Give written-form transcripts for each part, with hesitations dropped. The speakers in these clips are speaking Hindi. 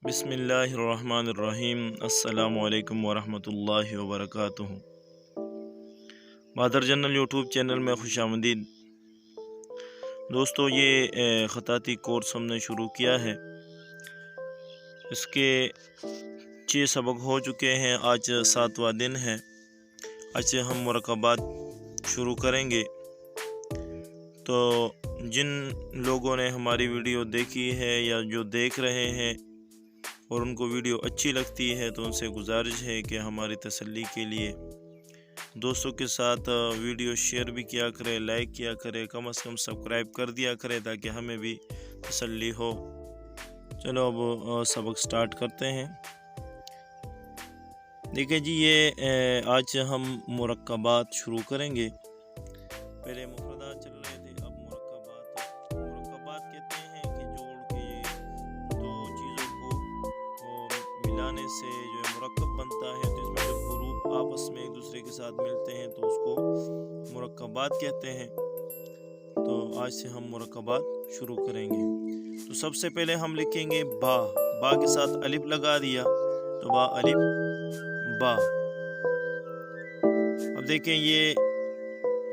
बिस्मिल्लाहिर्रहमानिर्रहीम। अस्सलामु अलैकुम वरहमतुल्लाहि वबरकातुहू। बहादुर जनरल यूट्यूब चैनल में खुशामदीद। दोस्तों, ये ख़ताती कोर्स हमने शुरू किया है। इसके 6 सबक हो चुके हैं। आज 7वां दिन है। आज से हम मुरक्कबात शुरू करेंगे। तो जिन लोगों ने हमारी वीडियो देखी है या जो देख रहे हैं और उनको वीडियो अच्छी लगती है, तो उनसे गुजारिश है कि हमारी तसल्ली के लिए दोस्तों के साथ वीडियो शेयर भी किया करें, लाइक किया करें, कम से कम सब्सक्राइब कर दिया करें ताकि हमें भी तसल्ली हो। चलो अब सबक स्टार्ट करते हैं। देखिए जी, ये आज हम मुरक्कबात शुरू करेंगे। पहले मुफरदात चल रहे थे, अब मुरक्कबात कहते हैं कि जोड़ के दो चीज़ों को मिलाने से जो है मुरक्कब बनता है। तो इसमें जब ग्रुप आपस में एक दूसरे के साथ मिलते हैं तो उसको मुरक्कबात कहते हैं। तो आज से हम मुरक्कबात शुरू करेंगे। तो सबसे पहले हम लिखेंगे बा। बा के साथ अलिफ लगा दिया तो बा अलिफ बा। अब देखें, ये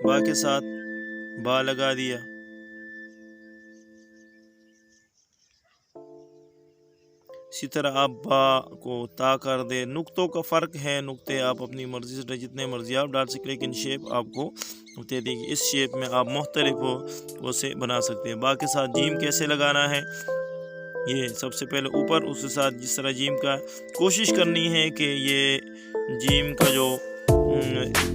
बा के साथ बा लगा दिया। इसी तरह आप बा को ता कर दे। नुक्तों का फ़र्क है। नुक्ते आप अपनी मर्ज़ी से जितने मर्ज़ी आप डाल सकते, लेकिन शेप आपको होते थे कि इस शेप में आप मुख्तलिफ हो उसे बना सकते हैं। बा के साथ जीम कैसे लगाना है, ये सबसे पहले ऊपर उसके साथ जिस तरह जीम का कोशिश करनी है कि ये जीम का जो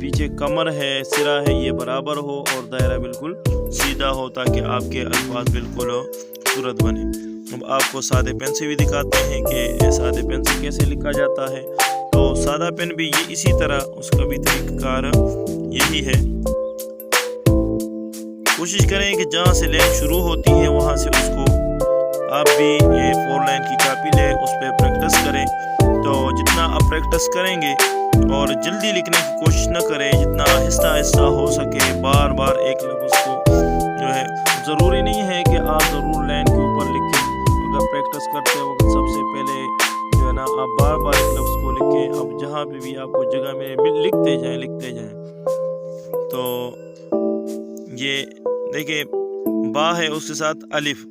पीछे कमर है, सिरा है, ये बराबर हो और दायरा बिल्कुल सीधा हो ताकि आपके अल्फाज बिल्कुल खूबसूरत बने। अब आपको सादे पेन से भी दिखाते हैं कि सादे पेन से कैसे लिखा जाता है। तो सादा पेन भी ये इसी तरह, उसका भी तरीक़ाकार यही है। कोशिश करें कि जहाँ से लाइन शुरू होती है वहाँ से उसको आप भी 4 लाइन की कापी लें, उस पर प्रैक्टिस करें। तो जितना आप प्रैक्टिस करेंगे और जल्दी लिखने की कोशिश न करें, जितना आहिस्ता आहिस्ता हो सके, बार बार एक लफ्ज़ को जो है, ज़रूरी नहीं है कि आप ज़रूर लाइन के ऊपर लिखें। अगर प्रैक्टिस करते वक्त सबसे पहले जो है ना, आप बार बार एक लफ्ज़ को लिखें। अब जहाँ पे भी आपको जगह में लिखते जाएं। तो ये देखिए, बा है, उसके साथ अलिफ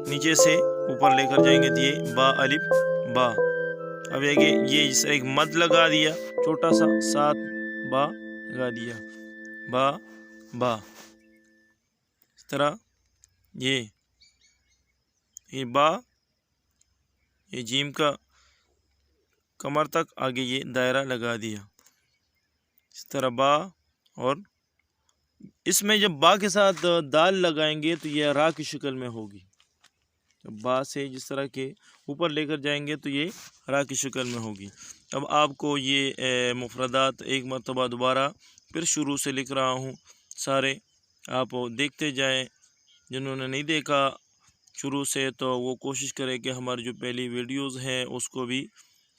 नीचे से ऊपर लेकर जाएंगे तो ये बा अलिफ बा। अब ये जिस एक मद लगा दिया छोटा सा, साथ बा लगा दिया, बा बा। इस तरह ये बा, ये जीम का कमर तक आगे ये दायरा लगा दिया। इस तरह बा। और इसमें जब बा के साथ दाल लगाएंगे तो यह रा की शक्ल में होगी। बा से जिस तरह के ऊपर लेकर जाएंगे तो ये रा की शक्ल में होगी। अब आपको ये मुफरदात एक मरतबा दोबारा फिर शुरू से लिख रहा हूँ। सारे आप देखते जाएं। जिन्होंने नहीं देखा शुरू से तो वो कोशिश करें कि हमारी जो पहली वीडियोस हैं उसको भी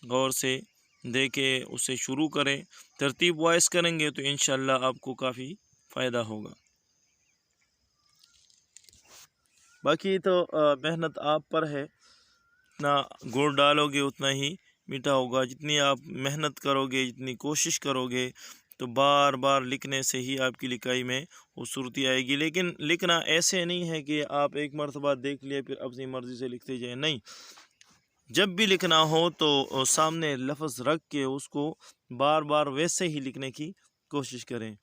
गौर से देखें, उससे शुरू करें। तरतीब वाइज करेंगे तो इंशाल्लाह आपको काफ़ी फ़ायदा होगा। बाकी तो मेहनत आप पर है। जितना गुड़ डालोगे उतना ही मीठा होगा। जितनी आप मेहनत करोगे, जितनी कोशिश करोगे, तो बार बार लिखने से ही आपकी लिखाई में खूबसूरती आएगी। लेकिन लिखना ऐसे नहीं है कि आप एक मरतबा देख लिए फिर अपनी मर्ज़ी से लिखते जाएं। नहीं, जब भी लिखना हो तो सामने लफ्ज़ रख के उसको बार बार वैसे ही लिखने की कोशिश करें।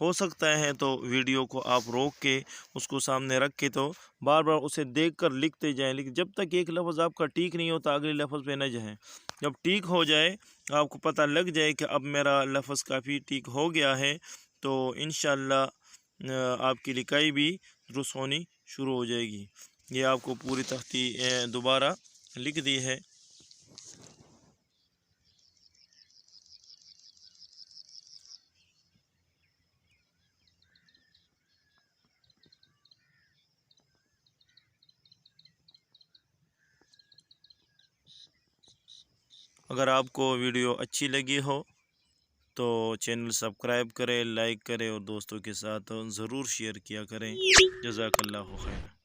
हो सकता है तो वीडियो को आप रोक के उसको सामने रख के तो बार बार उसे देखकर लिखते जाएं। लेकिन जब तक एक लफ्ज़ आपका ठीक नहीं होता अगले लफ्ज़ पे न जाएं। जब ठीक हो जाए, आपको पता लग जाए कि अब मेरा लफ्ज़ काफ़ी ठीक हो गया है, तो इंशाअल्लाह आपकी लिखाई भी दुरुस्त होनी शुरू हो जाएगी। ये आपको पूरी तख्ती दोबारा लिख दी है। अगर आपको वीडियो अच्छी लगी हो तो चैनल सब्सक्राइब करें, लाइक करें और दोस्तों के साथ ज़रूर शेयर किया करें। जज़ाकल्लाहु खैर।